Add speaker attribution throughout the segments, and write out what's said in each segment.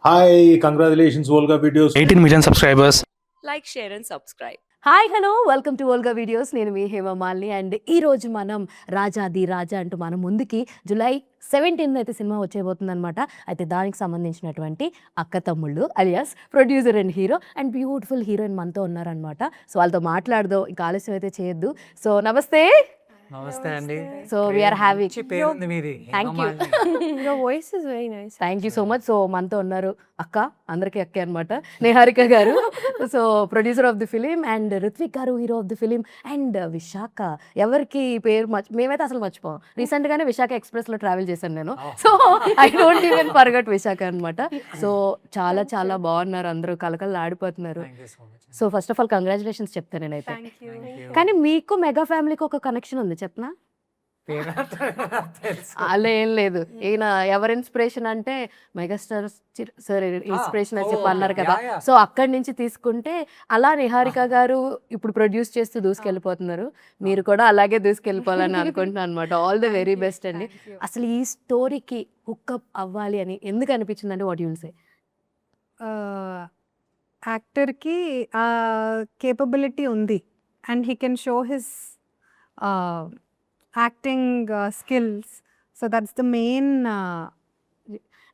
Speaker 1: Hi, congratulations, Volga Videos.
Speaker 2: 18 million subscribers.
Speaker 3: Like, share and subscribe.
Speaker 4: Hi hello welcome to Volga videos. నేను మీ Hema Malini. And ఈరోజు మనం రాజాది రాజా అంటూ మన ముందుకి జూలై 17 అయితే సినిమా వచ్చేయబోతుంది అనమాట. అయితే దానికి సంబంధించినటువంటి అక్క తమ్ముళ్ళు alias producer and hero and beautiful heroine మనతో ఉన్నారనమాట. సో వాళ్ళతో మాట్లాడదాం, ఇంకా ఆలస్యం అయితే చేయొద్దు. సో నమస్తే.
Speaker 2: నమస్తే అండి.
Speaker 4: సో వీఆర్ హ్యావింగ్
Speaker 2: పేరుంది మీది.
Speaker 4: Thank you.
Speaker 3: Your voice is very nice.
Speaker 4: Thank you so much. So మనతో ఉన్నారు అక్క, అందరికీ అక్కే అనమాట, నిహారిక గారు, so producer of the film, and Rithvik గారు hero of the film, and Vishakha. ఎవరికి పేరు మేమైతే అసలు మర్చిపోం. రీసెంట్గానే విశాఖ ఎక్స్ప్రెస్లో ట్రావెల్ చేశాను నేను. So I don't even forgot Vishakha అనమాట. సో చాలా చాలా బాగున్నారు, అందరూ కలకలు ఆడిపోతున్నారు. So first of all congratulations చెప్తాను నేనైతే. కానీ మీకు మెగా ఫ్యామిలీకి ఒక కనెక్షన్ ఉంది, చెప్పనా? అలా ఏం లేదు. ఈయన ఎవరి ఇన్స్పిరేషన్ అంటే మెగాస్టార్ సార్ ఇన్స్పిరేషన్ అని చెప్పి అన్నారు కదా. సో అక్కడి నుంచి తీసుకుంటే అలా నిహారిక గారు ఇప్పుడు ప్రొడ్యూస్ చేస్తూ దూసుకెళ్ళిపోతున్నారు. మీరు కూడా అలాగే దూసుకెళ్ళిపోవాలని అనుకుంటున్నాను అనమాట. ఆల్ ద వెరీ బెస్ట్ అండి. అసలు ఈ స్టోరీకి హుక్అప్ అవ్వాలి అని ఎందుకు అనిపించింది అంటే వాట్ యు విల్ సే?
Speaker 5: యాక్టర్కి ఆ కేపబిలిటీ ఉంది and he can show his acting skills. So that's the main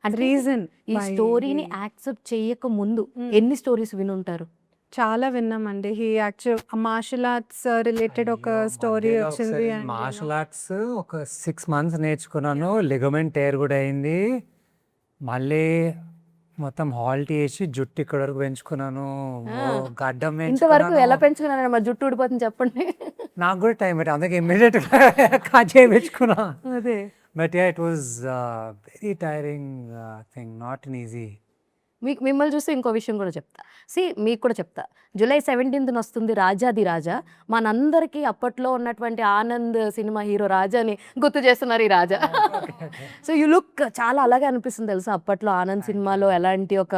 Speaker 5: reason.
Speaker 4: ఈ స్టోరీని యాక్సెప్ట్ చేయక ముందు ఎన్ని స్టోరీస్ వినుంటారు?
Speaker 5: చాలా విన్నామండి. He actual martial arts related ఒక స్టోరీ వచ్చింది.
Speaker 2: మార్షల్ ఆర్ట్స్ ఒక 6 months నేర్చుకున్నాను. లిగమెంట్ టేర్ కూడా అయింది. మళ్ళీ మొత్తం హాల్ట్ చేసి జుట్టు ఇక్కడ వరకు పెంచుకున్నాను. గడ్డం
Speaker 4: ఇంతవరకు ఎలా పెంచుకున్నాను? మా జుట్టు ఊడిపోతుంది చెప్పండి.
Speaker 2: నాకు కూడా టైం పెట్టి అందుకే ఇమ్మీడియట్ కట్ చేయించుకున్నా.
Speaker 4: అదే.
Speaker 2: But ya it was very tiring thing, not an easy.
Speaker 4: మిమ్మల్ని చూస్తే ఇంకో విషయం కూడా చెప్తా. మీకు కూడా చెప్తా. జూలై 17th వస్తుంది రాజాది రాజా. మనందరికీ అప్పట్లో ఉన్నటువంటి ఆనంద్ సినిమా హీరో రాజాని గుర్తు చేస్తున్నారు ఈ రాజా. సో యు లుక్ చాలా అలాగే అనిపిస్తుంది తెలుసా. అప్పట్లో ఆనంద్ సినిమాలో ఎలాంటి ఒక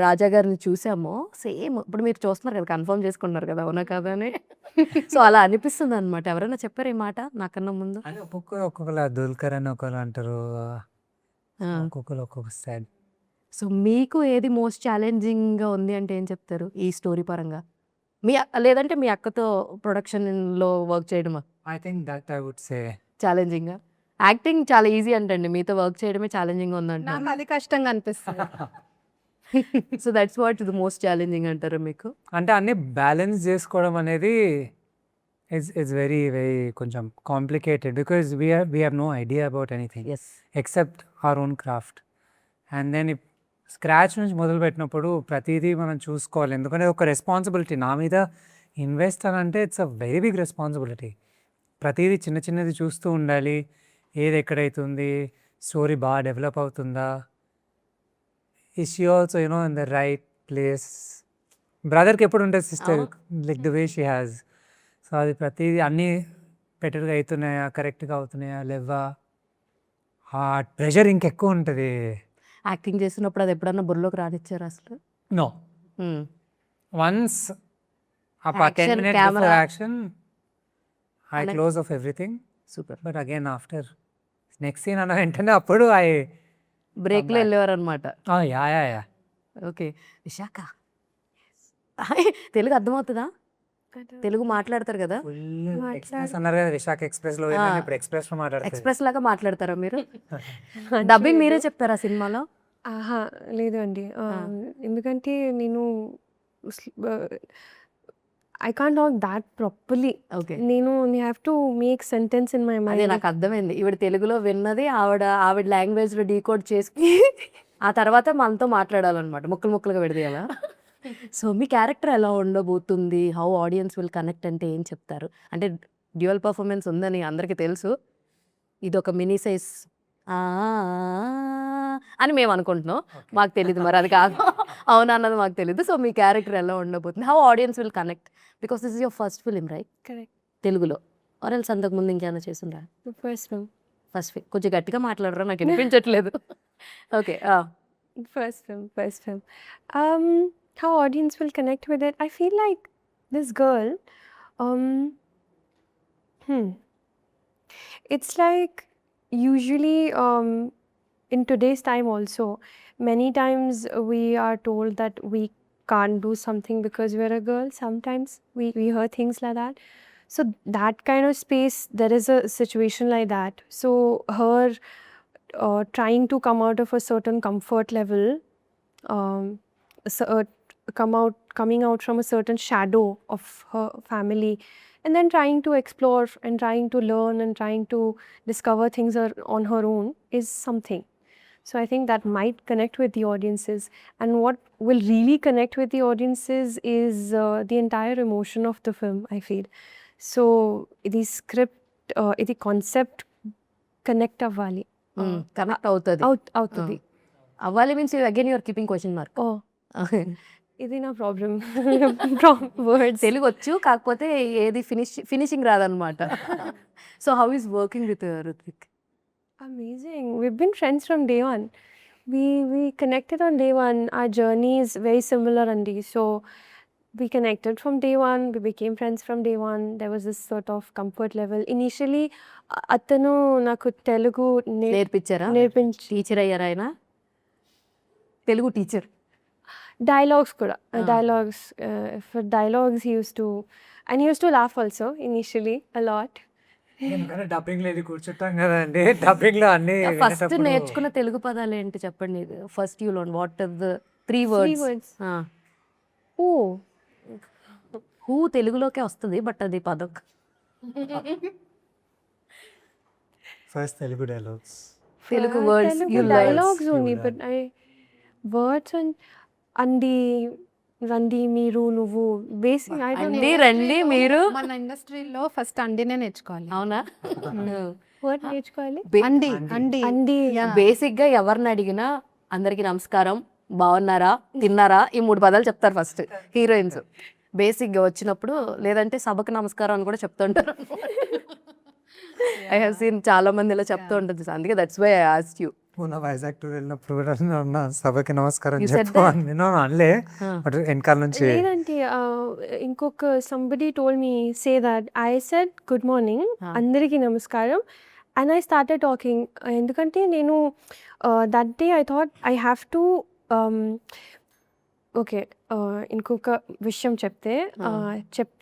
Speaker 4: రాజా గారిని చూసామో సేమ్ ఇప్పుడు మీరు చూస్తున్నారు కదా, కన్ఫర్మ్ చేసుకున్నారు కదా, అవునా కదా అని. సో అలా అనిపిస్తుంది అనమాట. ఎవరైనా చెప్పారు ఈ మాట నాకన్నా ముందు?
Speaker 2: ఒక్కొక్కరు దుల్కర్ అని ఒకరు అంటారు, ఒక్కొక్కరు ఒక్కొక్క స్టైల్.
Speaker 4: సో మీకు ఏది మోస్ట్ ఛాలెంజింగ్గా ఉంది అంటే ఏం చెప్తారు ఈ స్టోరీ పరంగా? లేదంటే మీ అక్కతో ప్రొడక్షన్లో వర్క్ చేయడమా
Speaker 2: I think that I would say
Speaker 4: ఛాలెంజింగ్గా? యాక్టింగ్ చాలా ఈజీ అంటండి, మీతో వర్క్ చేయడమే ఛాలెంజింగ్ ఉందంట.
Speaker 5: నాకు అది కష్టంగా అనిపిస్తుంది.
Speaker 4: So that's what the most challenging అంటారు మీకు?
Speaker 2: అంటే అన్ని బ్యాలెన్స్ చేసుకోవడం అనేది ఇట్స్ వెరీ వెరీ కొంచెం complicated because we have no idea about anything
Speaker 4: yes.
Speaker 2: Except our own craft. And then scratch నుంచి మొదలుపెట్టినప్పుడు ప్రతిదీ మనం చూసుకోవాలి, ఎందుకంటే ఒక రెస్పాన్సిబిలిటీ నా మీద ఇన్వెస్ట్ అని అంటే it's a very big responsibility. ప్రతిదీ చిన్న చిన్నది చూస్తూ ఉండాలి, ఏది ఎక్కడైతుంది, స్టోరీ బాగా డెవలప్ అవుతుందా, is she also you know in the right place. బ్రదర్కి ఎప్పుడు ఉంటుంది sister like the way she has. So అది ప్రతిదీ అన్నీ బెటర్గా అవుతున్నాయా, కరెక్ట్గా అవుతున్నాయా లేవా, ఆ ప్రెషర్ ఇంకెక్కువ ఉంటుంది.
Speaker 4: యాక్టింగ్ చేస్తున్నప్పుడు అది ఎప్పుడన్నా బుర్రలోకి రానిచ్చారు అసలు?
Speaker 2: నో, వన్స్ ఆ 10
Speaker 4: Action,
Speaker 2: minutes
Speaker 4: camera.
Speaker 2: before action I
Speaker 4: Like-
Speaker 2: close off everything,
Speaker 4: super.
Speaker 2: but again after next scene అన్న వెంటనే అప్పుడు
Speaker 4: బ్రేక్లో వెళ్ళేవారు అనమాట.
Speaker 2: Yeah
Speaker 4: okay. విశాఖ తెలుగు అర్థమవుతుందా? తెలుగు మాట్లాడతారు కదా?
Speaker 2: ఫుల్ ఎక్స్ప్రెస్ అన్నారు కదా, విశాఖ ఎక్స్ప్రెస్లో ఇప్పుడు ఎక్స్ప్రెస్లో మాట్లాడతారు.
Speaker 4: ఎక్స్ప్రెస్ లాగా మాట్లాడతారా మీరు? డబ్బింగ్ మీరే చెప్తారా సినిమాలో?
Speaker 3: ఆహా, లేదు అండి. ఎందుకంటే నేను I can't talk that properly.
Speaker 4: Okay.
Speaker 3: నేను have to make sentence in my
Speaker 4: అదే
Speaker 3: మైండ్.
Speaker 4: నాకు అర్థమైంది. ఈవిడ తెలుగులో విన్నది ఆవిడ లాంగ్వేజ్లో డీకోడ్ చేసుకుని ఆ తర్వాత మనతో మాట్లాడాలన్నమాట, ముక్కలు ముక్కలుగా విడదీయాలా? సో మీ క్యారెక్టర్ ఎలా ఉండబోతుంది, హౌ ఆడియన్స్ విల్ కనెక్ట్ అంటే ఏం చెప్తారు? అంటే డ్యూయల్ పర్ఫార్మెన్స్ ఉందని అందరికీ తెలుసు, ఇది ఒక మినీ సైజ్ అని మేము అనుకుంటున్నాం, మాకు తెలియదు మరి అది కాదు అవునా అన్నది మాకు తెలియదు. సో మీ క్యారెక్టర్ ఎలా ఉండబోతుంది, how audience will connect, because this is your first film right
Speaker 3: correct.
Speaker 4: తెలుగులో, ఆర్ ఎల్స్ అంతకుముందు ఇంకేమైనా చేసిండ్రా?
Speaker 3: First film.
Speaker 4: ఫస్ట్ కొంచెం గట్టిగా మాట్లాడరా, నాకు వినిపించట్లేదు. Okay.
Speaker 3: First film. How audience will connect with it? I feel like this girl, it's like usually in today's time also many times we are told that we can't do something because we're a girl. Sometimes we hear things like that. So that kind of space, there is a situation like that. So her trying to come out of a certain comfort level, um, so, coming out from a certain shadow of her family, and then trying to explore and trying to learn and trying to discover things on her own is something. So I think that might connect with the audiences. And what will really connect with the audiences is the entire emotion of the film, I feel. So the script, the concept connect అవ్వాలి.
Speaker 4: Connect అవుతుంది
Speaker 3: అవుతుంది.
Speaker 4: అవ్వాలి means again you are keeping question mark.
Speaker 3: Oh ఇది నా problem. Words
Speaker 4: Telugu వచ్చు కాకపోతే ఏది finishing రాదనమాట. So how is working with Ruthvik?
Speaker 3: Amazing. We've been friends from day one. We connected on day one. Our journey is very similar, Andy. So we connected from day one. We became friends from day one. There was this sort of comfort level. Initially, atanu naku Telugu
Speaker 4: నేర్పించారా?
Speaker 3: నేర్పించి
Speaker 4: teacher అయ్యారా ఆయన? Telugu teacher.
Speaker 3: dialogues kuda. For dialogues he used to laugh also initially a lot.
Speaker 2: ఎందుకంటే dubbing లేదు కూర్చుంటాం కదండి, dubbing లో అన్ని
Speaker 4: first
Speaker 2: వినేటప్పుడు
Speaker 4: నేర్చుకున్న తెలుగు పదాలు ఏంటి చెప్పండి? First you learn what are the 3
Speaker 3: Three
Speaker 4: words?
Speaker 3: words. Oh,
Speaker 4: హూ తెలుగులోకే వస్తుంది బట్ అది పదం.
Speaker 1: First Telugu dialogues.
Speaker 4: Telugu words
Speaker 3: Telugu
Speaker 4: you learn.
Speaker 3: dialogues
Speaker 1: You
Speaker 3: only, but words and Andi, Randi, Meeru, Nuvu. Basic, I don't
Speaker 4: అండి
Speaker 3: know.
Speaker 4: రండి మీరు.
Speaker 5: మన ఇండస్ట్రీలో ఫస్ట్ అండినే నేర్చుకోవాలి.
Speaker 4: అవునా?
Speaker 3: What నేర్చుకోవాలి?
Speaker 5: అండి అండి
Speaker 3: Andi.
Speaker 4: బేసిక్ గా ఎవరిని అడిగినా అందరికి నమస్కారం, బాగున్నారా, తిన్నారా, ఈ 3 పదాలు చెప్తారు ఫస్ట్ హీరోయిన్స్. బేసిక్ గా వచ్చినప్పుడు లేదంటే సభకు నమస్కారం అని కూడా చెప్తుంటారు. ఐ హావ్ సీన్ చాలా మంది ఇలా చెప్తూ ఉంటుంది. అందుకే that's why I asked you.
Speaker 2: మొన్న వైజాగ్ టూర్ వెళ్ళినప్పుడు కూడా ఉన్న సభకి నమస్కారం
Speaker 4: You said
Speaker 2: చెప్పు అని నేను అనలే, బట్ వెనకాల నుంచి
Speaker 3: లేదంటే ఇంకొక somebody told me say that I said good morning, అందరికీ నమస్కారం, and I started talking. ఎందుకంటే నేను that day I thought I have to okay, ఇంకొక విషయం చెప్తే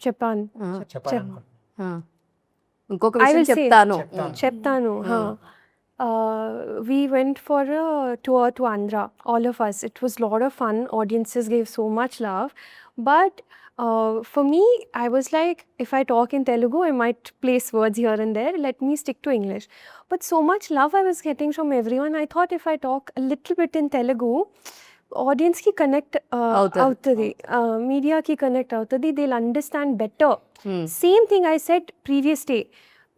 Speaker 3: చెప్పాను.
Speaker 2: చెప్పాలనుకో.
Speaker 4: ఇంకొక
Speaker 3: I
Speaker 4: విషయం
Speaker 3: will say.
Speaker 4: చెప్తాను.
Speaker 3: We went for a tour to Andhra, all of us. It was a lot of fun. Audiences gave so much love. But for me, I was like, if I talk in Telugu, I might place words here and there. Let me stick to English. But so much love I was getting from everyone. I thought if I talk a little bit in Telugu, audience ki connect avutadi, media ki connect avutadi, they'll understand better. Same thing I said previous day.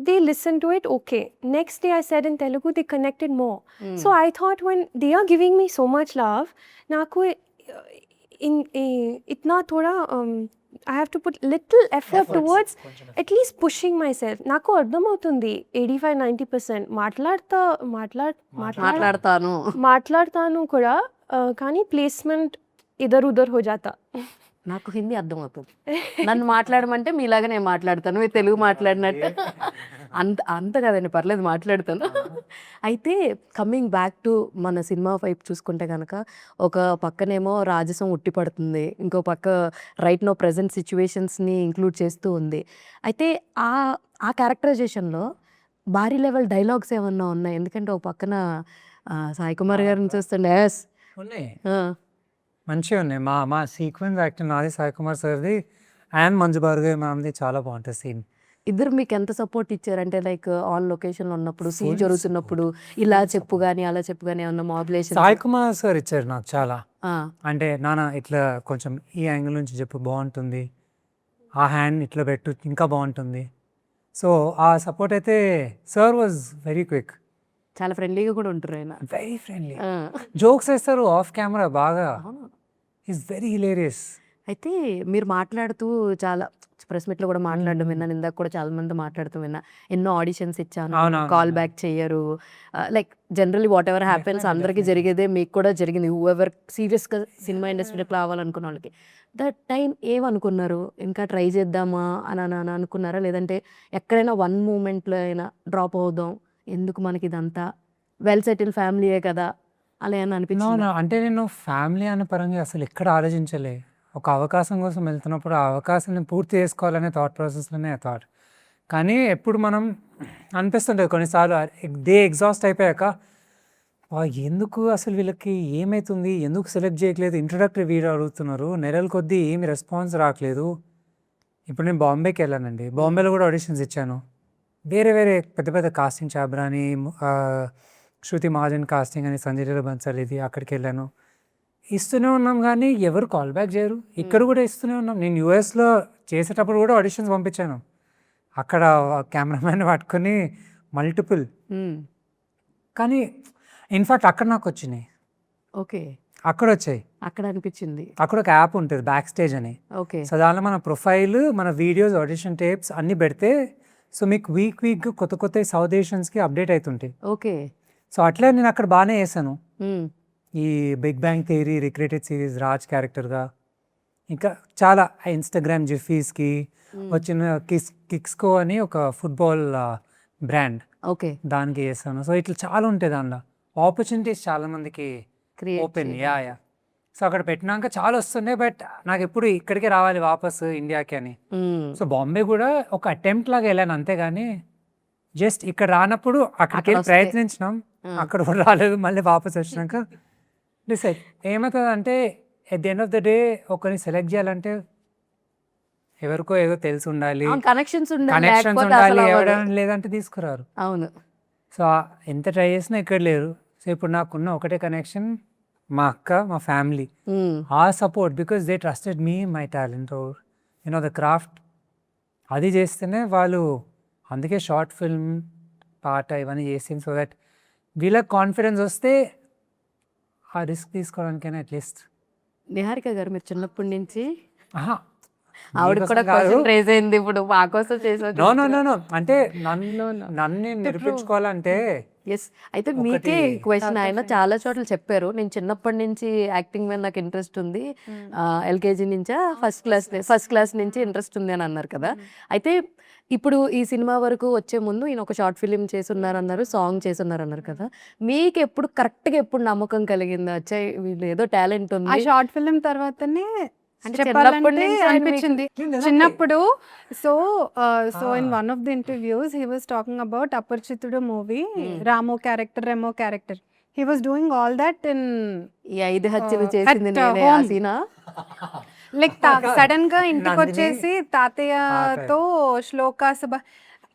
Speaker 3: They listened to it, okay. Next day I said in Telugu, they connected more. So I thought when they are giving me so much love, naku itna thoda I have to put little effort towards at least pushing myself. Naku ardham avutundi 85-90% మాట్లాడతాను కూడా, కానీ placement either ఉదర్ హో జాతా.
Speaker 4: నాకు హిందీ అర్థం అవుతుంది. నన్ను మాట్లాడమంటే మీలాగా నేను మాట్లాడతాను, మీరు తెలుగు మాట్లాడినట్టు. అంత కదండి, పర్లేదు మాట్లాడతాను. అయితే కమింగ్ బ్యాక్ టు మన సినిమా వైపు చూసుకుంటే కనుక ఒక పక్కనేమో రాజసం ఉట్టి పడుతుంది, ఇంకో పక్క రైట్ నో ప్రజెంట్ సిచ్యువేషన్స్ని ఇంక్లూడ్ చేస్తూ ఉంది. అయితే ఆ క్యారెక్టరైజేషన్లో భారీ లెవెల్ డైలాగ్స్ ఏమన్నా ఉన్నాయి? ఎందుకంటే ఒక పక్కన సాయి కుమార్ గారిని చూస్తుండే
Speaker 2: ఉన్నాయి, మంచిగా ఉన్నాయి. మా సీక్వెన్స్ యాక్టింగ్ నాది, సాయి కుమార్ సార్ది అండ్ మంజు భార్గవి మ్యామ్ది చాలా బాగుంటుంది సీన్.
Speaker 4: ఇద్దరు మీకు ఎంత సపోర్ట్ ఇచ్చారంటే లైక్ ఆన్ లొకేషన్లో ఉన్నప్పుడు, సీన్ జరుగుతున్నప్పుడు ఇలా చెప్పు కానీ అలా చెప్పు కానీ ఏమన్నా మాడ్యులేషన్?
Speaker 2: సాయి కుమార్ సార్ ఇచ్చారు నాకు చాలా. అంటే నాన్న ఇట్లా కొంచెం ఈ యాంగిల్ నుంచి చెప్పు బాగుంటుంది, ఆ హ్యాండ్ ఇట్లా పెట్టు ఇంకా బాగుంటుంది. సో ఆ సపోర్ట్ అయితే సార్ వాజ్ వెరీ క్విక్.
Speaker 4: చాలా ఫ్రెండ్లీగా కూడా ఉంటారు ఆయన.
Speaker 2: వెరీ ఫ్రెండ్లీ, జోక్స్ వేస్తారు ఆఫ్ కెమెరా బాగా. Is very hilarious.
Speaker 4: అయితే మీరు మాట్లాడుతూ చాలా ప్రెస్ మీట్లో కూడా మాట్లాడడం విన్నాను, ఇందాక కూడా చాలా మంది మాట్లాడుతూ విన్నా. ఎన్నో ఆడిషన్స్ ఇచ్చాను, కాల్ బ్యాక్ చెయ్యరు, like generally what ever happens అందరికీ జరిగేదే మీకు కూడా జరిగింది. హూ ఎవర్ సీరియస్గా సినిమా ఇండస్ట్రీలోకి రావాలనుకున్న వాళ్ళకి దట్ టైం ఏమనుకున్నారు? ఇంకా ట్రై చేద్దామా అని అనుకున్నారా? లేదంటే ఎక్కడైనా వన్ మూమెంట్లో అయినా డ్రాప్ అవుదాం, ఎందుకు మనకి ఇదంతా, వెల్ సెటిల్ ఫ్యామిలీయే కదా అలా ఏమన్నా
Speaker 2: నో
Speaker 4: అనిపించిందా?
Speaker 2: నో అంటే నేను ఫ్యామిలీ అనే పరంగా అసలు ఎక్కడ ఆలోచించలే. ఒక అవకాశం కోసం వెళ్తున్నప్పుడు ఆ అవకాశాన్ని పూర్తి చేసుకోవాలనే థాట్ ప్రాసెస్‌లోనే థాట్. కానీ ఎప్పుడు మనం అనిపిస్తుంటది కొన్నిసార్లు డే ఎగ్జాస్ట్ అయిపోయాక ఎందుకు అసలు వీళ్ళకి ఏమైతుంది? ఎందుకు సెలెక్ట్ చేయట్లేదు? ఇంట్రొడక్టరీ వీడియో అడుగుతున్నారు. నెలల కొద్దీ ఏమి రెస్పాన్స్ రావట్లేదు. ఇప్పుడు నేను బాంబేకెళ్ళానండి. బాంబేలో కూడా ఆడిషన్స్ ఇచ్చాను. వేరే వేరే పెద్ద పెద్ద కాస్టింగ్ 'చాబ్రాని', శృతి మహాజన్ కాస్టింగ్ అని 'సంజయ్ లీలా బన్సాల్' ఇది అక్కడికెళ్ళాను. ఇస్తూనే ఉన్నాం గానీ ఎవరు కాల్ బ్యాక్ చేయరు. ఇక్కడ కూడా ఇస్తూనే ఉన్నాం. నేను యూఎస్‌లో చేసేటప్పుడు కూడా ఆడిషన్స్ పంపించాను. అక్కడ కెమెరామ్యాన్‌ని పట్టుకొని మల్టిపుల్.
Speaker 4: హ్మ్.
Speaker 2: కానీ ఇన్‌ఫాక్ట్ అక్కడ నాకొచ్చినాయి.
Speaker 4: ఓకే.
Speaker 2: అక్కడొచ్చాయి.
Speaker 4: అక్కడ అనిపించింది.
Speaker 2: అక్కడ ఒక యాప్ ఉంటది 'బ్యాక్ స్టేజ్' అని.
Speaker 4: ఓకే.
Speaker 2: సో దానిలో మన ప్రొఫైల్, మన వీడియోస్, ఆడిషన్ టేప్స్ అన్నీ పెడితే సో మీకు వీక్‌గా కొత్త కొత్తయి సౌత్ ఏషియన్స్‌కి అప్డేట్ అయితుంటాయి.
Speaker 4: ఓకే.
Speaker 2: సో అట్లే నేను అక్కడ బానే చేశాను.
Speaker 4: హ్మ్.
Speaker 2: ఈ 'big bang theory' recreated series Raj క్యారెక్టర్‌గా. ఇంకా చాలా ఇన్‌స్టాగ్రామ్ జిఫీస్‌కి వచ్చిన కిక్స్‌కో అని ఒక ఫుట్‌బాల్ బ్రాండ్
Speaker 4: ఓకే.
Speaker 2: దానికి చేశాను. సో ఇట్లా చాలా ఉంటాయి దానిలో. ఆపర్చునిటీస్ చాలా మందికి
Speaker 4: క్రియేట్
Speaker 2: ఓపెన్. యాహ్! సో అక్కడ పెట్టినాక చాలా వస్తున్నాయి. బట్ నాకెప్పుడు ఇక్కడికే రావాలి వాపస్ ఇండియాకి అని. సో బాంబే కూడా ఒక అటెంప్ట్ లాగా వెళ్ళాను అంతేగాని జస్ట్ ఇక్కడ రానప్పుడు అక్కడికి వెళ్ళి
Speaker 4: వస్తే.
Speaker 2: ప్రయత్నించినాం. అక్కడ కూడా రాలేదు. మళ్ళీ వాపస్ వచ్చినాక డిసైడ్ ఏమవుతుందంటే at the end of the day ఒకరిని సెలెక్ట్ చేయాలంటే ఎవరికో ఏదో తెలిసి ఉండాలి,
Speaker 4: కనెక్షన్స్ ఉండాలి,
Speaker 2: కనెక్షన్స్
Speaker 4: లేకపోతే
Speaker 2: ఉండాలి,
Speaker 4: అసలు అవ్వదు.
Speaker 2: ఎవరైనా లేదంటే తీసుకురారు.
Speaker 4: అవును.
Speaker 2: సో ఎంత ట్రై చేసినా ఇక్కడ లేరు. సో ఇప్పుడు నాకున్న ఒకటే కనెక్షన్ మా అక్క, మా ఫ్యామిలీ.
Speaker 4: హ్మ్.
Speaker 2: ఆ support because they trusted me, my talent or the craft. అది చేస్తేనే వాళ్ళు అందుకే షార్ట్ ఫిల్మ్ పాట ఇవన్నీ చేసింది. సో దట్ వీళ్ళకి కాన్ఫిడెన్స్ వస్తే ఆ రిస్క్ తీసుకోవడానికైనా అట్లీస్ట్.
Speaker 4: నిహారిక గారు మీరు చిన్నప్పటి నుంచి
Speaker 2: ఆహా
Speaker 4: ఆవిడకి కూడా
Speaker 2: కాదు.
Speaker 4: క్వశ్చన్ రేజ్ అయింది ఇప్పుడు మా కోసం చేసారు.
Speaker 2: నో నో నో నో అంటే నన్ను నిరూపించుకోవాలంటే
Speaker 4: ఎస్. అయితే మీకే క్వశ్చన్ ఆయన చాలా చోట్ల చెప్పారు, నేను చిన్నప్పటి నుంచి యాక్టింగ్ మీద నాకు ఇంట్రెస్ట్ ఉంది, ఎల్కేజీ నుంచా ఫస్ట్ క్లాస్ నుంచి ఇంట్రెస్ట్ ఉంది అని అన్నారు కదా. అయితే ఇప్పుడు ఈ సినిమా వరకు వచ్చే ముందు ఈయన ఒక షార్ట్ ఫిలిం చేస్తున్నారన్నారు, సాంగ్ చేస్తున్నారన్నారు కదా. మీకు ఎప్పుడు కరెక్ట్గా ఎప్పుడు నమ్మకం కలిగిందా వచ్చే వీళ్ళు ఏదో టాలెంట్
Speaker 5: ఆ
Speaker 4: ఉంది?
Speaker 5: షార్ట్ ఫిల్మ్ తర్వాతనే
Speaker 4: అంటే
Speaker 5: చెప్పాలంటే
Speaker 4: చిన్నప్పటి నుంచి ఆయన
Speaker 5: అనిపించింది చిన్నప్పుడు. So in one of the interviews he was talking about Aparichitudu movie, Remo character. He was doing all that in
Speaker 4: ఈ 5 హత్యలు చేసింది
Speaker 5: at
Speaker 4: నేనే ఆ
Speaker 5: home.
Speaker 4: సీనా?
Speaker 5: లైక్ సడన్ గా ఇంటికి వచ్చేసి తాతయ్యతో shlokas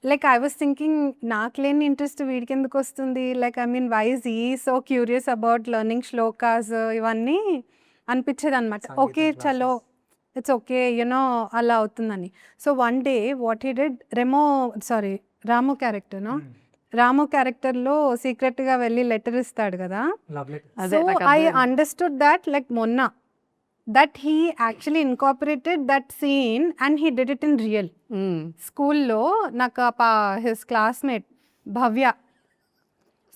Speaker 5: like I was thinking నాకు లేని ఇంట్రెస్ట్ వీడికి ఎందుకు వస్తుంది, like I mean why is ఈ so curious about learning shlokas ఇవన్నీ అనిపించేది అనమాట. ఓకే చలో ఇట్స్ ఓకే యునో అలా అవుతుందని. So one day what he did, Ramu క్యారెక్టర్లో సీక్రెట్గా వెళ్ళి లెటర్ ఇస్తాడు కదా.
Speaker 4: అదే
Speaker 5: సో
Speaker 4: నాకు
Speaker 5: ఐ
Speaker 4: అర్థమైంది.
Speaker 5: అండర్స్టూడ్ దట్ లైక్ మొన్న that he actually incorporated that scene and he did it in real. స్కూల్లో నాకు his classmate Bhavya,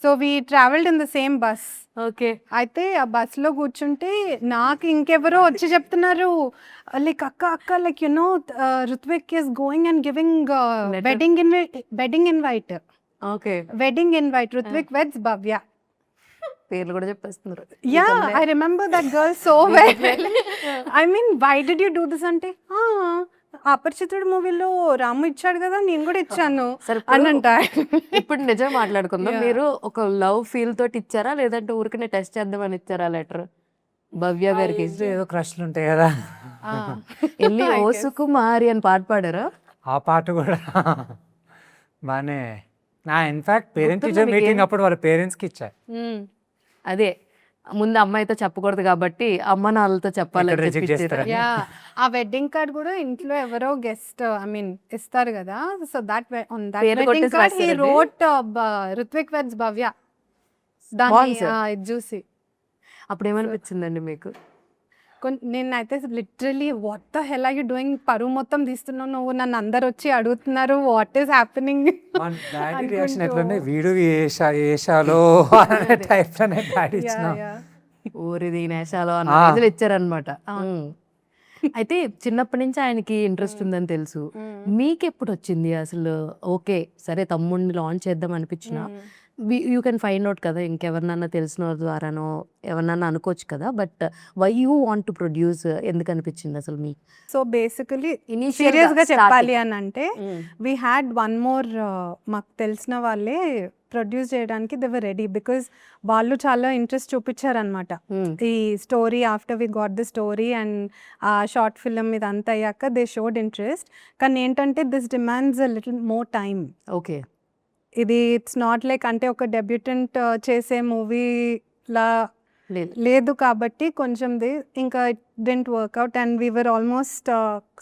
Speaker 5: so we travelled in the same bus.
Speaker 4: Okay.
Speaker 5: అయితే ఆ బస్లో కూర్చుంటే నాకు ఇంకెవరో వచ్చి చెప్తున్నారు లైక్ అక్క like you know Ruthvik is going and giving wedding invite Ruthvik weds Bhavya.
Speaker 4: పేర్లు కూడా చెప్పేస్తున్నారు.
Speaker 5: Yeah, I remember that girl so well. I mean, why did you do this అంటే అపరిచితుడు మూవీలో రాము ఇచ్చాడు కదా నేను కూడా ఇచ్చాను
Speaker 4: సరే
Speaker 5: అని అంట.
Speaker 4: ఇప్పుడు నిజం మాట్లాడుకుందాం. మీరు ఒక లవ్ ఫీల్ తోటి ఇచ్చారా లేదంటే ఊరికనే టెస్ట్ చేద్దామని ఇచ్చారా లెటర్ భవ్య గారికి?
Speaker 2: ఏదో క్రష్లు ఉంటాయి కదా.
Speaker 4: వెళ్ళి ఓ సుకుమారి అని పాట పాడారా?
Speaker 2: ఆ పాట కూడా బాగానే ఇన్ఫాక్ట్ పేరెంట్ టీచర్
Speaker 4: మీకేం?
Speaker 2: మీటింగ్ అప్పుడు వాళ్ళ పేరెంట్స్కి ఇచ్చా.
Speaker 4: అదే ముందు అమ్మాయితో చెప్పకూడదు కాబట్టి అమ్మ నాన్నలతో చెప్పాలని
Speaker 2: ఇక్కడ reject
Speaker 4: చెప్పి ఇచ్చారా?
Speaker 2: చేస్తారా?
Speaker 5: యా ఆ వెడ్డింగ్ కార్డ్ కూడా ఇంట్లో ఎవరో గెస్ట్ ఐ మీన్ ఇస్తారు కదా. సో దట్ ఆన్ దట్
Speaker 4: పేరు
Speaker 5: వెడ్డింగ్
Speaker 4: కొట్టేసి
Speaker 5: కార్డ్ హీ
Speaker 4: రాస్తారా అది?
Speaker 5: Wrote Ruthvik weds Bhavya. దాన్ని
Speaker 4: బాగుంది సార్.
Speaker 5: ఇది చూసి
Speaker 4: అప్పుడు ఏమనిపించిందండి మీకు?
Speaker 5: నేనైతే literally what the hell are you doing, పరువు మొత్తం తీస్తున్నావు నువ్వు, నన్ను అందరు వచ్చి అడుగుతున్నారు what is happening.
Speaker 2: Daddy reaction ఎట్లంటే వీడు ఏషాలో అనే టైప్లోనే డాడీ ఇచ్చిన.
Speaker 4: ఊరి దీనేశాలో అన్న రోజులు ఇచ్చారనమాట. అయితే చిన్నప్పటి నుంచి ఆయనకి ఇంట్రెస్ట్ ఉందని తెలుసు. మీకు ఎప్పుడు వచ్చింది అసలు ఓకే సరే తమ్ముడిని లాంచ్ చేద్దాం అనిపించిన యూ కెన్ ఫైండ్ అవుట్ కదా, ఇంకెవరినన్నా తెలిసిన వాళ్ళ ద్వారానో ఎవరినన్నా అనుకోవచ్చు కదా, but why you want to produce ఎందుకు అనిపించింది అసలు మీకు?
Speaker 5: సో బేసికలీ
Speaker 4: Initial గా
Speaker 5: సీరియస్గా చెప్పాలి
Speaker 4: starting.
Speaker 5: అని అంటే వీ హ్యాడ్ వన్ మోర్ మాకు తెలిసిన వాళ్ళే ప్రొడ్యూస్ చేయడానికి దే వర్ రెడీ బికాజ్ వాళ్ళు చాలా ఇంట్రెస్ట్ చూపించారనమాట ఈ story. After we got the story and a short film ఇదంతా అయ్యాక దే షోడ్ ఇంట్రెస్ట్. కానీ ఏంటంటే this demands a little more time.
Speaker 4: Okay.
Speaker 5: ఇది ఇట్స్ నాట్ లైక్ అంటే ఒక డెబ్యూటెంట్ చేసే మూవీలా
Speaker 4: లేదు.
Speaker 5: లేదు కాబట్టి కొంచెం ఇంకా it didn't work out and we were almost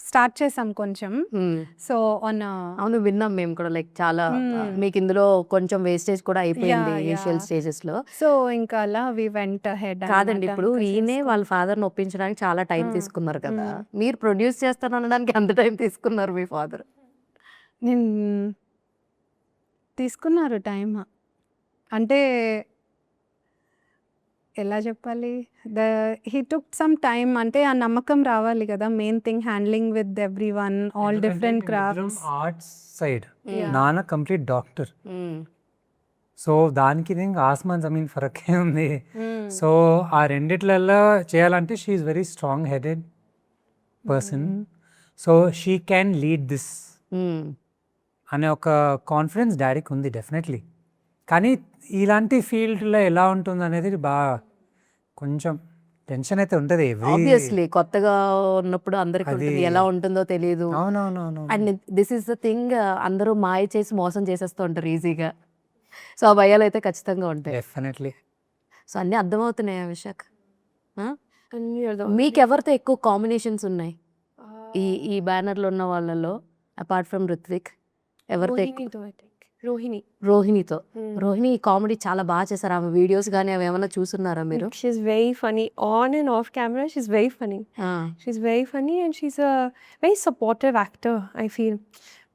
Speaker 5: start చేసాం కొంచెం. సో ఆన్
Speaker 4: అవును, విన్నాం మేము కూడా, లైక్ చాలా
Speaker 5: Hmm.
Speaker 4: మీకు ఇందులో కొంచెం వేస్టేజ్ కూడా అయిపోయింది
Speaker 5: Yeah,
Speaker 4: ఇనిషియల్
Speaker 5: yeah.
Speaker 4: స్టేజెస్ లో.
Speaker 5: సో ఇంకా అలా వి వెంట్ హెడ్.
Speaker 4: కాదండి, ఇప్పుడు ఈయనే వాళ్ళ ఫాదర్ ని ఒప్పించడానికి చాలా టైం తీసుకున్నారు కదా, మీరు ప్రొడ్యూస్ చేస్తాను అనడానికి ఎంత టైం తీసుకున్నారు మీ ఫాదర్?
Speaker 5: నేను తీసుకున్నారు టైం. అంటే ఎలా చెప్పాలి, హీ టుక్ సమ్ టైమ్. అంటే ఆ నమ్మకం రావాలి కదా, main thing handling with every one, all different crafts.
Speaker 1: Arts side
Speaker 5: Yeah.
Speaker 1: నాన్న కంప్లీట్ డాక్టర్. సో దానికి దీనికి ఆస్మాన్ జమీన్ ఫరకే ఉంది. సో ఆ రెండిట్లలో చేయాలంటే she is very strong headed person. So she can lead this అనే ఒక కాన్ఫిడెన్స్ డాడీకి ఉంది డెఫినెట్లీ. కానీ ఇలాంటి ఫీల్డ్లో ఎలా ఉంటుంది అనేది బాగా కొంచెం టెన్షన్ అయితే ఉంటుంది
Speaker 4: ఆబ్వియస్లీ కొత్తగా ఉన్నప్పుడు అందరికి
Speaker 1: అది-
Speaker 4: ఉంటుంది, ఎలా ఉంటుందో తెలియదు.
Speaker 1: అవునవునవును.
Speaker 4: And this is the thing, అందరూ మాయ చేసి మోసం చేసేస్తూ ఉంటారు ఈజీగా. సో ఆ భయాలు అయితే ఖచ్చితంగా ఉంటాయి.
Speaker 1: డెఫినెట్లీ.
Speaker 4: సో అన్నీ అర్థమవుతున్నాయా విశాఖ? మీకు ఎవరితో ఎక్కువ కాంబినేషన్స్ ఉన్నాయి ఈ ఈ బ్యానర్లో ఉన్న వాళ్ళలో అపార్ట్ ఫ్రమ్ రుత్విక్? ఎవరితో ఎక్కువ? రోహిణితో. రోహిణి కామెడీ చాలా బాగా చేశారు. ఆమె వీడియోస్ కానీ అవి ఏమైనా చూస్తున్నారా మీరు?
Speaker 3: She's very funny on and off camera. She's very funny. She's very funny and she's a very supportive actor, I feel,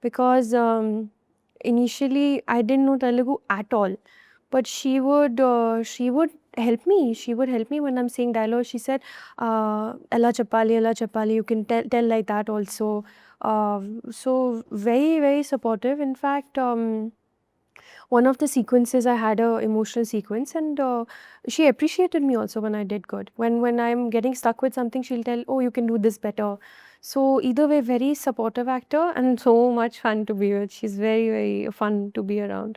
Speaker 3: because initially I didn't know Telugu at all, but she would help me. She would help me when I'm saying dialogue. She said, "Ella Chapali, you can tell like that also." So very, very supportive. In fact, one of the sequences I had a emotional sequence, and she appreciated me also when I did good. When I'm getting stuck with something, she'll tell, "Oh, you can do this better." So either way, very supportive actor and so much fun to be with. She's very, very fun to be around.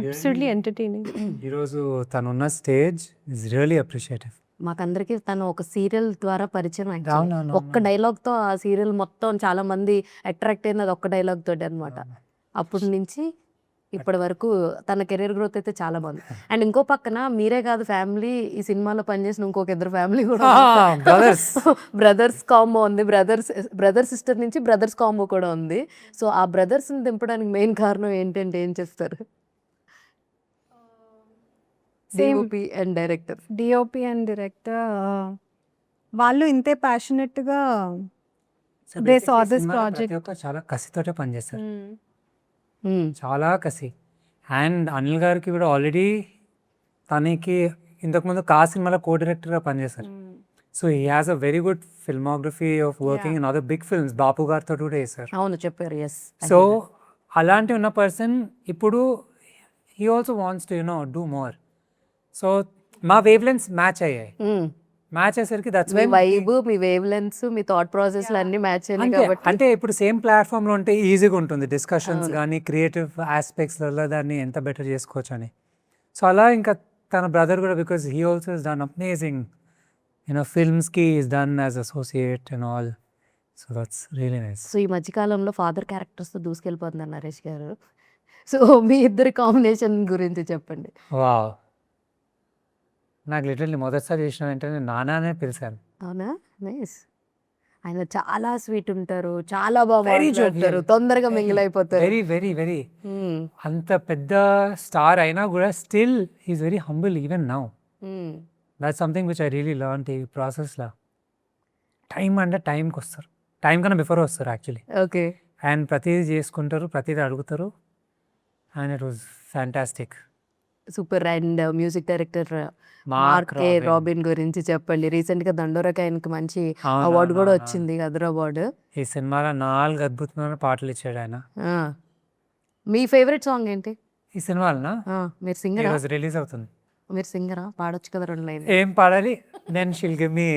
Speaker 3: Absolutely entertaining.
Speaker 1: ఈరోజు తనున్న stage is really appreciative.
Speaker 4: మాకందరికి తను ఒక serial ద్వారా పరిచయం actually.
Speaker 1: అవునవును.
Speaker 4: ఒక్క dialogue తో ఆ serial మొత్తం చాలా మంది అట్రాక్ట్ అయినది ఒక్క డైలాగ్ తోటి అనమాట. అప్పటి నుంచి ఇప్పటి వరకు తన కెరీర్ గ్రోత్ అయితే చాలా బాగుంది. అండ్ ఇంకో పక్కన మీరే కాదు ఫ్యామిలీ, ఈ సినిమాలో పనిచేసిన ఇంకొక ఇద్దరు ఫ్యామిలీ కూడా
Speaker 1: బ్రదర్స్.
Speaker 4: బ్రదర్స్ కాంబో ఉంది. బ్రదర్ సిస్టర్ నుంచి బ్రదర్స్ కాంబో కూడా ఉంది. సో ఆ బ్రదర్స్ ని దింపడానికి మెయిన్ కారణం ఏంటంటే ఏం చెప్తారు?
Speaker 5: Same.
Speaker 4: DOP and director.
Speaker 5: DOP and director వాళ్ళు ఇంతే ప్యాషనెట్గా They saw this project.
Speaker 1: చాలా కసితోటే పనిచేస్తారు, చాలా కసి. అండ్ అనిల్ గారికి కూడా ఆల్రెడీ తనకి ఇంతకుముందు కా సినిమాలో కో డైరెక్టర్గా పనిచేశారు. So he has a very good filmography of working in other big films. Bapu గారితో కూడా చేశారు.
Speaker 4: అవును చెప్పారు. ఎస్.
Speaker 1: సో అలాంటి ఉన్న పర్సన్ ఇప్పుడు he also wants to do more. So మా వేవ్ లెన్స్ మ్యాచ్ అయ్యాయి. మ్యాచ్ అయ్యేసరికి that's
Speaker 4: me vibe, me wave lens, me thought process అన్ని మ్యాచ్ అయినాయి కాబట్టి
Speaker 1: అంటే ఇప్పుడు సేమ్ ప్లాట్ఫామ్ లో ఉంటే ఈజీగా ఉంటుంది డిస్కషన్స్ కానీ క్రియేటివ్ ఆస్పెక్ట్స్లలో దాన్ని ఎంత బెటర్ చేసుకోవచ్చు అని. సో అలా ఇంకా తన బ్రదర్ కూడా, because he also is done amazing ఫిల్మ్స్కి is done as associate and all. So that's really nice.
Speaker 4: So ఈ మధ్యకాలంలో ఫాదర్ క్యారెక్టర్స్తో దూసుకెళ్ళిపోతున్నారు నరేష్ గారు. సో మీ ఇద్దరి కాంబినేషన్ గురించి చెప్పండి.
Speaker 1: వావ్, నాకు లిటరల్లీ మొదటిసారి చేసిన వెంటనే నానానే పిలిచాను.
Speaker 4: అవునా? నైస్. ఆయన చాలా స్వీట్ ఉంటారు, చాలా బాగా
Speaker 1: Very
Speaker 4: మాట్లాడతారు,
Speaker 1: jovial.
Speaker 4: తొందరగా మింగిల్ అయిపోతారు.
Speaker 1: వెరీ వెరీ వెరీ అంత పెద్ద స్టార్ అయినా కూడా still he's very humble even now. That's something which I really learn ఈ ప్రాసెస్లో. టైం అంటే టైంకి వస్తారు, టైం కన్నా బిఫోర్ వస్తారు యాక్చువల్లీ.
Speaker 4: ఓకే.
Speaker 1: అండ్ ప్రతిదీ చేసుకుంటారు, ప్రతిదీ అడుగుతారు. And it was fantastic.
Speaker 4: Super. And music director mark K robin గురించి చెప్పండి. రీసెంట్ గా దండోరాకి ఆయనకి మంచి అవార్డు కూడా వచ్చింది, గదర్ అవార్డు.
Speaker 1: ఈ సినిమాలో 4 అద్భుతమైన పాటలు ఇచ్చాడు ఆయన.
Speaker 4: మీ ఫేవరెట్ సాంగ్ ఏంటి?
Speaker 2: ఈ సినిమాలనా
Speaker 4: మీరు సింగరా?
Speaker 2: ఈరోజు రిలీజ్ అవుతుంది.
Speaker 4: మీరు సింగరా? పాడొచ్చు కదా 2 లైన్.
Speaker 2: ఏం పాడాలి? Then she'll give me.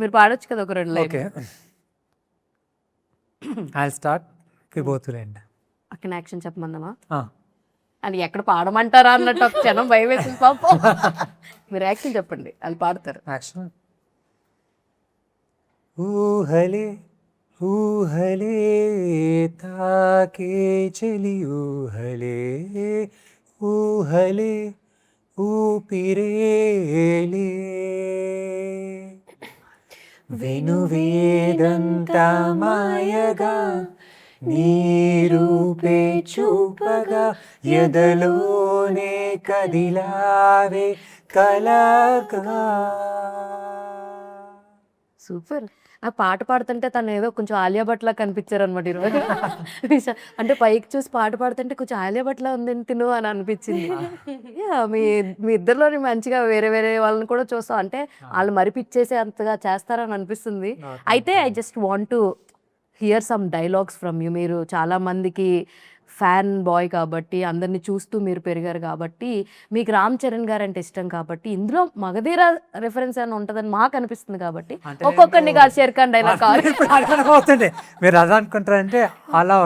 Speaker 4: మీరు పాడొచ్చు కదా ఒక 2 line.
Speaker 2: Okay, I'll start, we both will end.
Speaker 4: అక్కడ యాక్షన్ చెప్పమందామా? అని ఎక్కడ పాడమంటారా అన్నట్టు ఒక క్షణం భయం వేసింది పాపం. మీరు యాక్షన్ చెప్పండి, వాళ్ళు పాడతారు.
Speaker 2: యాక్షన్. ఊహలే ఊహలే తాకే చలి ఊహలే ఊహలే ఊపిరేలే వెనువేదంత మాయగా నీరూపే చూపగా ఎదలోనే కదిలావే కలగా.
Speaker 4: సూపర్. ఆ పాట పాడుతుంటే తను ఏదో కొంచెం ఆలియా భట్లా కనిపించారు అనమాట ఈరోజు. అంటే పైకి చూసి పాట పాడుతుంటే కొంచెం ఆలియా భట్లా ఉంది తిను అని అనిపించింది. మీ మీ ఇద్దరిలోని మంచిగా వేరే వేరే వాళ్ళని కూడా చూస్తాం, అంటే వాళ్ళు మరిపిచ్చేసే అంతగా చేస్తారని అనిపిస్తుంది. అయితే I just want to hear some dialogues from you. మీరు చాలా మందికి ఫ్యాన్ బాయ్ కాబట్టి, అందరిని చూస్తూ మీరు పెరిగారు కాబట్టి, మీకు రామ్ చరణ్ గారు అంటే ఇష్టం కాబట్టి, ఇందులో మగధీర రెఫరెన్స్ అని ఉంటుందని మాకు అనిపిస్తుంది కాబట్టి ఒక్కొక్కరిని కాదు షేర్ ఖాన్ డైలాగ్ కావాలి.
Speaker 2: అవుతుంది. మీరు అలా అనుకుంటారంటే అలా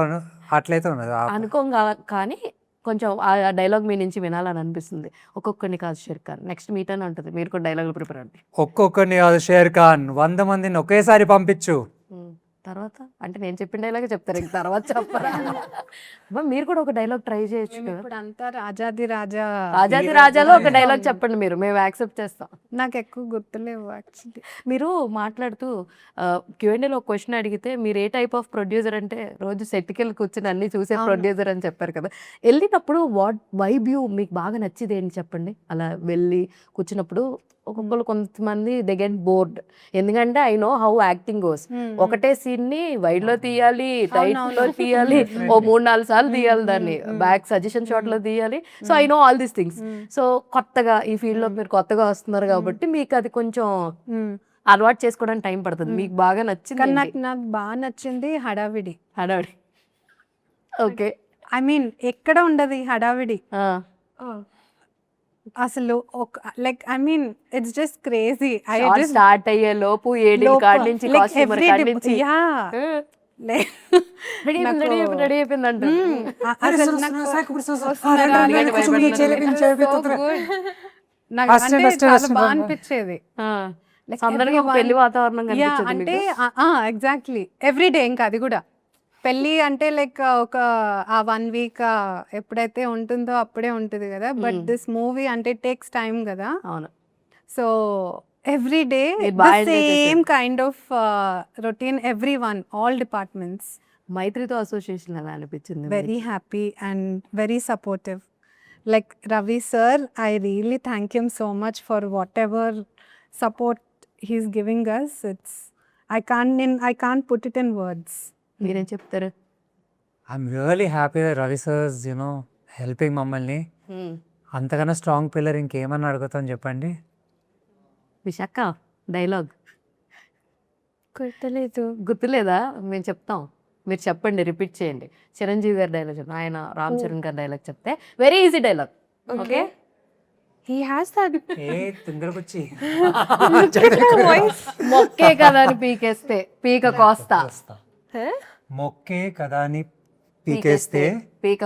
Speaker 2: అట్లయితే ఉన్నది
Speaker 4: అనుకోం కానీ కొంచెం ఆ డైలాగ్ మీ నుంచి వినాలని అనిపిస్తుంది. ఒక్కొక్కరిని కాదు షేర్ ఖాన్, నెక్స్ట్ మీట్ అని ఉంటుంది, మీరు కూడా డైలాగులు ప్రిపేర్ అండి.
Speaker 2: ఒక్కొక్కరిని కాదు షేర్ ఖాన్, 100 మందిని ఒకేసారి పంపించు.
Speaker 4: తర్వాత అంటే నేను చెప్పిన డైలాగే చెప్తారు, ఇంక తర్వాత చెప్పరా? మీరు కూడా ఒక డైలాగ్ ట్రై చేయొచ్చు కదా.
Speaker 5: ఇప్పుడు అంతా రాజాది రాజా.
Speaker 4: రాజాది రాజాలో ఒక డైలాగ్ చెప్పండి, మేము యాక్సెప్ట్ చేస్తాం.
Speaker 5: నాకు ఎక్కువ గుర్తులేవు యాక్చువల్లీ.
Speaker 4: మీరు మాట్లాడుతూ Q&Aలో ఒక క్వశ్చన్ అడిగితే మీరు ఏ టైప్ ఆఫ్ ప్రొడ్యూసర్ అంటే రోజు సెట్కి వెళ్ళి కూర్చొని అన్ని చూసే ప్రొడ్యూసర్ అని చెప్పారు కదా. వెళ్ళినప్పుడు వాట్ వైబ్ యూ మీకు బాగా నచ్చింది ఏంటి చెప్పండి. అలా వెళ్ళి కూర్చున్నప్పుడు ఒక్కొక్కరు కొంతమంది దే గెట్ బోర్డ్, ఎందుకంటే I know how acting goes. ఒకటే సీన్ ని వైడ్ లో తీయాలి, టైట్ లో తీయాలి, ఓ 3-4 సార్లు తీయాలి, దాన్ని బ్యాక్ సజెషన్ షాట్ లో తీయాలి. So I know all these things. So కొత్తగా ఈ ఫీల్డ్ లో మీరు కొత్తగా వస్తున్నారు కాబట్టి మీకు అది కొంచెం అలవాటు చేసుకోవడానికి టైం పడుతుంది. మీకు బాగా నచ్చింది?
Speaker 5: కానీ నాకు బాగా నచ్చింది హడావిడి.
Speaker 4: హడావిడి. ఓకే,
Speaker 5: ఐ మీన్ ఎక్కడ ఉండదు ఈ హడావిడి అసలు. Like I mean it's just crazy.
Speaker 4: Start అయ్యే లోపు 7 కాడి నుంచి రెడీ అయిపోయిందంట.
Speaker 5: బాగా అనిపించేది.
Speaker 4: అందరికీ ఒక పెళ్లి వాతావరణం
Speaker 5: అంటే ఎగ్జాక్ట్లీ ఎవ్రీడే. ఇంకా అది కూడా పెళ్ళి అంటే లైక్ ఒక ఆ 1 వీక్ ఎప్పుడైతే ఉంటుందో అప్పుడే ఉంటుంది కదా. బట్ దిస్ మూవీ అంటే టేక్స్ టైం కదా.
Speaker 4: అవును.
Speaker 5: So every day same kind of routine, everyone, all departments.
Speaker 4: మైత్రితో అసోసియేషన్ ఎలా అనిపించింది?
Speaker 5: Very happy and very supportive. Like Ravi sir, I really thank him so much for whatever support he's giving us. It's I can't put it in words.
Speaker 4: మీరేం చెప్తారు?
Speaker 2: I'm really happy Ravi sir's helping మమ్మల్ని. అంతకన్నా strong pillar ఇంకేమన్నా అడుగుతాం చెప్పండి.
Speaker 4: Visakha dialogue
Speaker 3: గుర్తులేదు.
Speaker 4: గుర్తులేదా? మేము చెప్తాం, మీరు చెప్పండి, రిపీట్ చేయండి. చిరంజీవి గారి డైలాగ్ చెప్పండి, ఆయన రామ్ చరణ్ గారి డైలాగ్ చెప్తే very easy dialogue. Okay,
Speaker 3: He has that.
Speaker 2: తింగరకొచ్చి
Speaker 4: మొక్కే కదా అని పీకేస్తే పీక కోస్తా.
Speaker 2: మొక్కే కదా అని పీకేస్తే
Speaker 4: పీక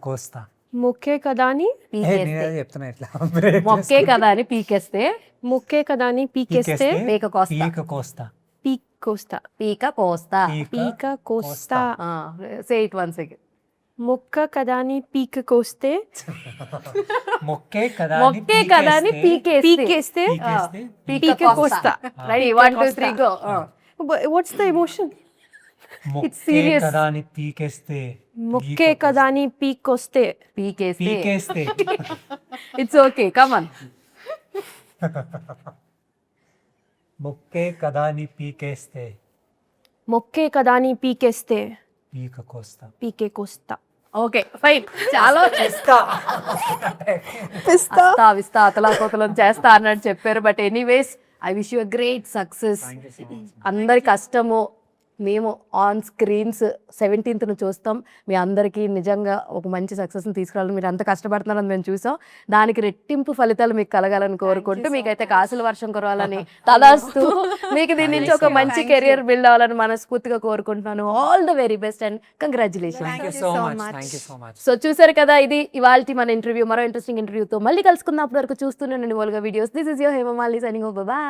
Speaker 2: కోస్తా.
Speaker 3: ముక్కే కదా అని
Speaker 2: చెప్తున్నా ఇట్లా.
Speaker 4: మొక్కే కదా అని పీకేస్తే,
Speaker 3: ముక్కే కదా అని పీకేస్తే
Speaker 4: పీక కోస్తా.
Speaker 2: కోస్తా.
Speaker 3: పీక్ కోస్తా.
Speaker 4: పీక కోస్తా.
Speaker 3: పీక కోస్తా.
Speaker 4: Say it once again.
Speaker 3: ముక్క కదా అని పీక కోస్తే,
Speaker 2: మొక్కే కదా
Speaker 4: అని పీకేస్తే
Speaker 3: పీక కోస్తా.
Speaker 4: Ready 1 2 3 go.
Speaker 3: What's the emotion?
Speaker 4: It's serious.
Speaker 2: కదా అని పీకేస్తే,
Speaker 3: ముక్కే కదా అని పీకొస్తే,
Speaker 4: పీకేస్తే. It's okay, come on.
Speaker 2: మొక్కే కదా అని పీకేస్తే,
Speaker 3: మొక్కే కదా అని పీకేస్తే
Speaker 2: పీక కోస్తా.
Speaker 3: పీకే కోస్తా.
Speaker 4: Okay fine. చాలా విస్తా అతలాకోతలం చేస్తా అన్నట్టు చెప్పారు. But anyways I wish you a great success. అందరి కష్టము మేము ఆన్ స్క్రీన్స్ 17th చూస్తాం. మీ అందరికీ నిజంగా ఒక మంచి సక్సెస్ని తీసుకురావాలని మీరు అంత కష్టపడుతున్నారని మేము చూసాం. దానికి రెట్టింపు ఫలితాలు మీకు కలగాలని కోరుకుంటూ మీకైతే కాసుల వర్షం కురవాలని తదాస్తూ మీకు దీని నుంచి ఒక మంచి కెరియర్ బిల్డ్ అవ్వాలని మనస్ఫూర్తిగా కోరుకుంటున్నాను. All the very best and congratulation.
Speaker 1: Thank you so much, thank you so much.
Speaker 4: So చూసారు కదా, ఇది ఇవాల్టి మన ఇంటర్వ్యూ. మరో ఇంట్రెస్టింగ్ ఇంటర్వ్యూతో మళ్ళీ కలుసుకుందాం. అప్పటి వరకు చూస్తూనే ఉండండి Volga videos. This is your Hemamalini signing off. Bye.